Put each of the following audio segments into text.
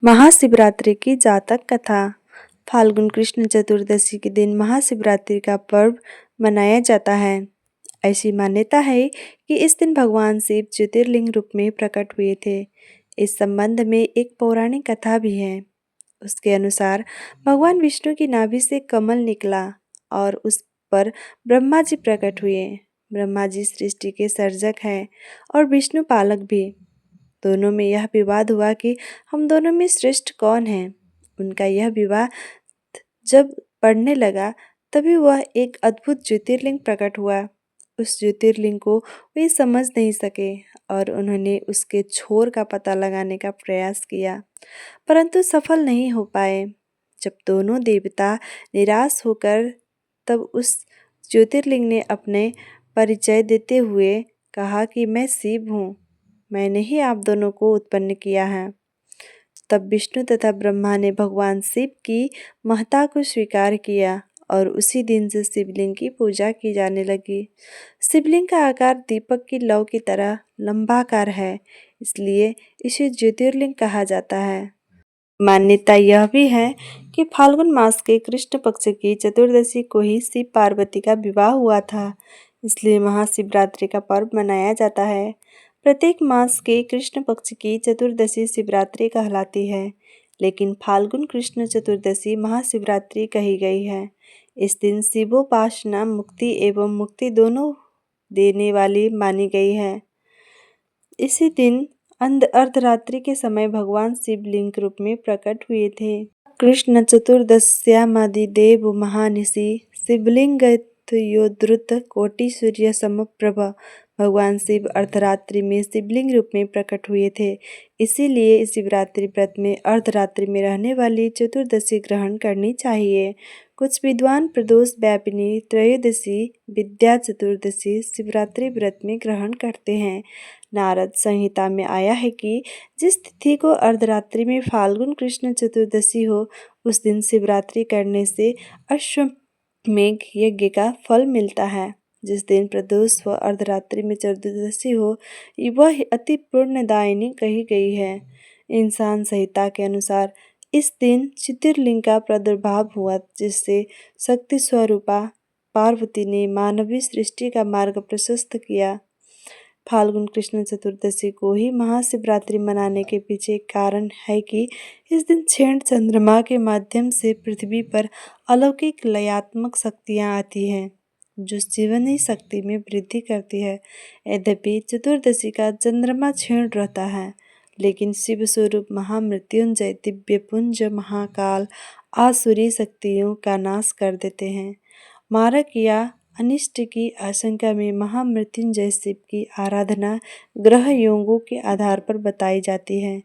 महाशिवरात्रि की जातक कथा। फाल्गुन कृष्ण चतुर्दशी के दिन महाशिवरात्रि का पर्व मनाया जाता है। ऐसी मान्यता है कि इस दिन भगवान शिव ज्योतिर्लिंग रूप में प्रकट हुए थे। इस संबंध में एक पौराणिक कथा भी है। उसके अनुसार भगवान विष्णु की नाभि से कमल निकला और उस पर ब्रह्मा जी प्रकट हुए। ब्रह्मा जी सृष्टि के सर्जक हैं और विष्णु पालक भी। दोनों में यह विवाद हुआ कि हम दोनों में श्रेष्ठ कौन है। उनका यह विवाद जब बढ़ने लगा तभी वह एक अद्भुत ज्योतिर्लिंग प्रकट हुआ। उस ज्योतिर्लिंग को वे समझ नहीं सके और उन्होंने उसके छोर का पता लगाने का प्रयास किया, परंतु सफल नहीं हो पाए। जब दोनों देवता निराश होकर तब उस ज्योतिर्लिंग ने अपने परिचय देते हुए कहा कि मैं शिव हूँ, मैंने ही आप दोनों को उत्पन्न किया है। तब विष्णु तथा ब्रह्मा ने भगवान शिव की महत्ता को स्वीकार किया और उसी दिन से शिवलिंग की पूजा की जाने लगी। शिवलिंग का आकार दीपक की लौ की तरह लंबाकार है, इसलिए इसे ज्योतिर्लिंग कहा जाता है। मान्यता यह भी है कि फाल्गुन मास के कृष्ण पक्ष की चतुर्दशी को ही शिव पार्वती का विवाह हुआ था, इसलिए महाशिवरात्रि का पर्व मनाया जाता है। प्रत्येक मास के कृष्ण पक्ष की चतुर्दशी शिवरात्रि कहलाती है, लेकिन फाल्गुन कृष्ण चतुर्दशी महाशिवरात्रि कही गई है। इस दिन शिवोपासना मुक्ति एवं मुक्ति दोनों देने वाली मानी गई है। इसी दिन अर्धरात्रि के समय भगवान शिव लिंग रूप में प्रकट हुए थे। कृष्ण चतुर्दश्यामादिदेव महानिशि शिवलिंग योद्रुत कोटि सूर्य समप्रभ। भगवान शिव अर्धरात्रि में शिवलिंग रूप में प्रकट हुए थे, इसीलिए शिवरात्रि व्रत में अर्धरात्रि में रहने वाली चतुर्दशी ग्रहण करनी चाहिए। कुछ विद्वान प्रदोष व्यापिनी त्रयोदशी विद्या चतुर्दशी शिवरात्रि व्रत में ग्रहण करते हैं। नारद संहिता में आया है कि जिस तिथि को अर्धरात्रि में फाल्गुन कृष्ण चतुर्दशी हो, उस दिन शिवरात्रि करने से अश्वमेघ यज्ञ का फल मिलता है। जिस दिन प्रदोष व अर्धरात्रि में चतुर्दशी हो, वह अति पुण्यदायिनी कही गई है। इंसान संहिता के अनुसार इस दिन ज्योतिर्लिंग का प्रादुर्भाव हुआ, जिससे शक्ति स्वरूपा पार्वती ने मानवीय सृष्टि का मार्ग प्रशस्त किया। फाल्गुन कृष्ण चतुर्दशी को ही महाशिवरात्रि मनाने के पीछे एक कारण है कि इस दिन क्षीण चंद्रमा के माध्यम से पृथ्वी पर अलौकिक लयात्मक शक्तियाँ आती हैं, जो जीवनी शक्ति में वृद्धि करती है। यद्यपि चतुर्दशी का चंद्रमा क्षीण रहता है, लेकिन शिव स्वरूप महामृत्युंजय दिव्यपुंज महाकाल आसुरी शक्तियों का नाश कर देते हैं। मारक या अनिष्ट की आशंका में महामृत्युंजय शिव की आराधना ग्रह योगों के आधार पर बताई जाती है।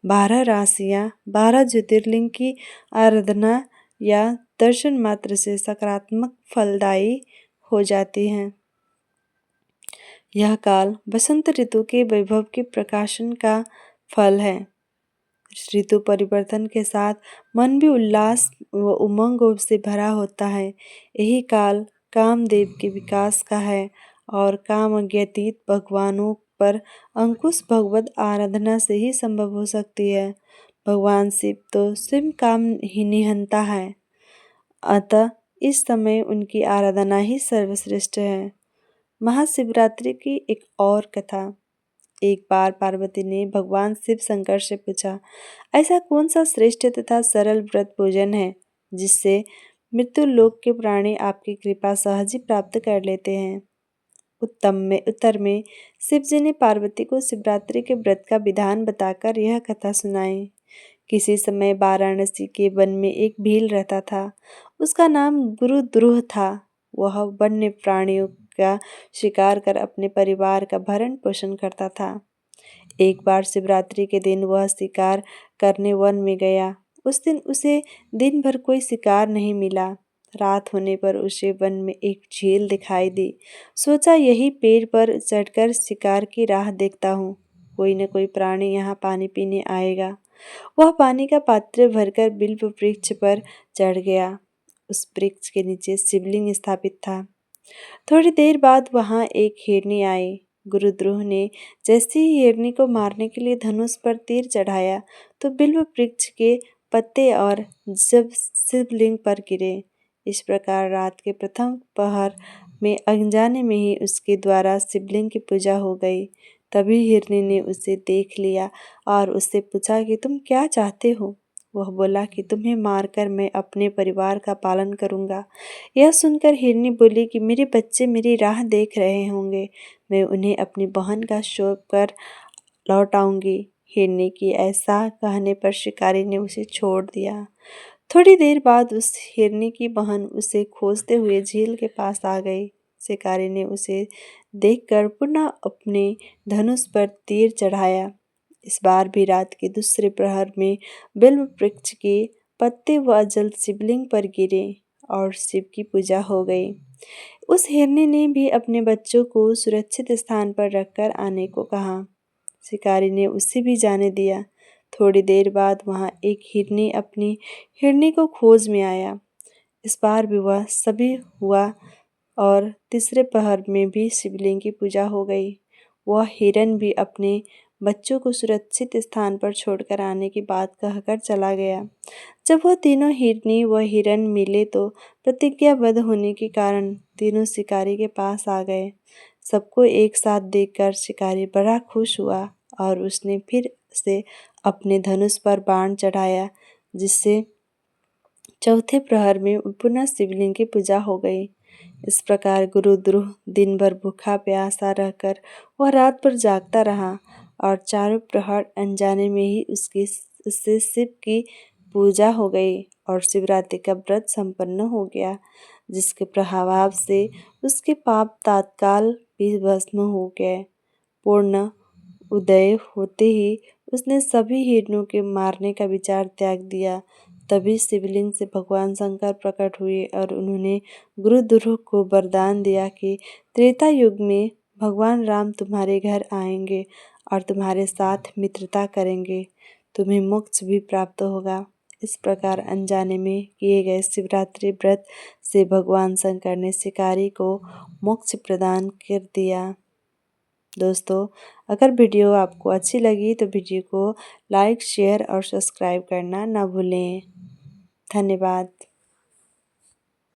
12 राशियाँ 12 ज्योतिर्लिंग की आराधना या दर्शन मात्र से सकारात्मक फलदायी हो जाती हैं। यह काल बसंत ऋतु के वैभव के प्रकाशन का फल है। ऋतु परिवर्तन के साथ मन भी उल्लास व उमंग से भरा होता है। यही काल कामदेव के विकास का है और कामज्ञातीत भगवानों पर अंकुश भगवत आराधना से ही संभव हो सकती है। भगवान शिव तो स्वयं काम ही निहंता है, अतः इस समय उनकी आराधना ही सर्वश्रेष्ठ है। महाशिवरात्रि की एक और कथा। एक बार पार्वती ने भगवान शिव शंकर से पूछा, ऐसा कौन सा श्रेष्ठ तथा सरल व्रत पूजन है जिससे मृत्यु लोक के प्राणी आपकी कृपा सहज ही प्राप्त कर लेते हैं। उत्तर में शिव जी ने पार्वती को शिवरात्रि के व्रत का विधान बताकर यह कथा सुनाई। किसी समय वाराणसी के वन में एक भील रहता था। उसका नाम गुरुद्रुह था। वह वन्य प्राणियों का शिकार कर अपने परिवार का भरण पोषण करता था। एक बार शिवरात्रि के दिन वह शिकार करने वन में गया। उस दिन उसे दिन भर कोई शिकार नहीं मिला। रात होने पर उसे वन में एक झील दिखाई दी। सोचा यही पेड़ पर चढ़कर शिकार की राह देखता हूँ, कोई न कोई प्राणी यहाँ पानी पीने आएगा। वह पानी का पात्र भरकर बिल्व वृक्ष पर चढ़ गया। उस वृक्ष के नीचे शिवलिंग स्थापित था। थोड़ी देर बाद वहां एक हिरनी आई। गुरुद्रोह ने जैसे ही हिरनी को मारने के लिए धनुष पर तीर चढ़ाया तो बिल्व वृक्ष के पत्ते और जब शिवलिंग पर गिरे। इस प्रकार रात के प्रथम पहर में अनजाने में ही उसके द्वारा शिवलिंग की पूजा हो गई। तभी हिरनी ने उसे देख लिया और उससे पूछा कि तुम क्या चाहते हो। वह बोला कि तुम्हें मारकर मैं अपने परिवार का पालन करूंगा। यह सुनकर हिरनी बोली कि मेरे बच्चे मेरी राह देख रहे होंगे, मैं उन्हें अपनी बहन का शौक कर लौटाऊंगी। हिरनी की ऐसा कहने पर शिकारी ने उसे छोड़ दिया। थोड़ी देर बाद उस हिरनी की बहन उसे खोजते हुए झील के पास आ गई। शिकारी ने उसे देखकर पुनः अपने धनुष पर तीर चढ़ाया। इस बार भी रात के दूसरे प्रहर में बिल्व वृक्ष के पत्ते व जल शिवलिंग पर गिरे और शिव की पूजा हो गई। उस हिरनी ने भी अपने बच्चों को सुरक्षित स्थान पर रखकर आने को कहा। शिकारी ने उसे भी जाने दिया। थोड़ी देर बाद वहां एक हिरनी अपनी हिरनी को खोज में आया। इस बार भी वह सभी हुआ और तीसरे पहर में भी शिवलिंग की पूजा हो गई। वह हिरन भी अपने बच्चों को सुरक्षित स्थान पर छोड़कर आने की बात कहकर चला गया। जब वह तीनों हिरनी व हिरन मिले तो प्रतिज्ञाबद्ध होने के कारण तीनों शिकारी के पास आ गए। सबको एक साथ देखकर शिकारी बड़ा खुश हुआ और उसने फिर से अपने धनुष पर बाण चढ़ाया, जिससे चौथे प्रहर में पुनः शिवलिंग की पूजा हो गई। इस प्रकार गुरुद्रोह दिन भर भूखा प्यासा रहकर वह रात भर जागता रहा और चारों प्रहर अनजाने में ही उससे शिव की पूजा हो गई और शिवरात्रि का व्रत संपन्न हो गया, जिसके प्रभाव से उसके पाप तत्काल भी भस्म हो गए। पूर्ण उदय होते ही उसने सभी हिरणों के मारने का विचार त्याग दिया। तभी शिवलिंग से भगवान शंकर प्रकट हुए और उन्होंने गुरुद्रोह को वरदान दिया कि त्रेता युग में भगवान राम तुम्हारे घर आएंगे और तुम्हारे साथ मित्रता करेंगे, तुम्हें मोक्ष भी प्राप्त होगा। इस प्रकार अनजाने में किए गए शिवरात्रि व्रत से भगवान शंकर ने शिकारी को मोक्ष प्रदान कर दिया। दोस्तों, अगर वीडियो आपको अच्छी लगी तो वीडियो को लाइक, शेयर और सब्सक्राइब करना ना भूलें। धन्यवाद।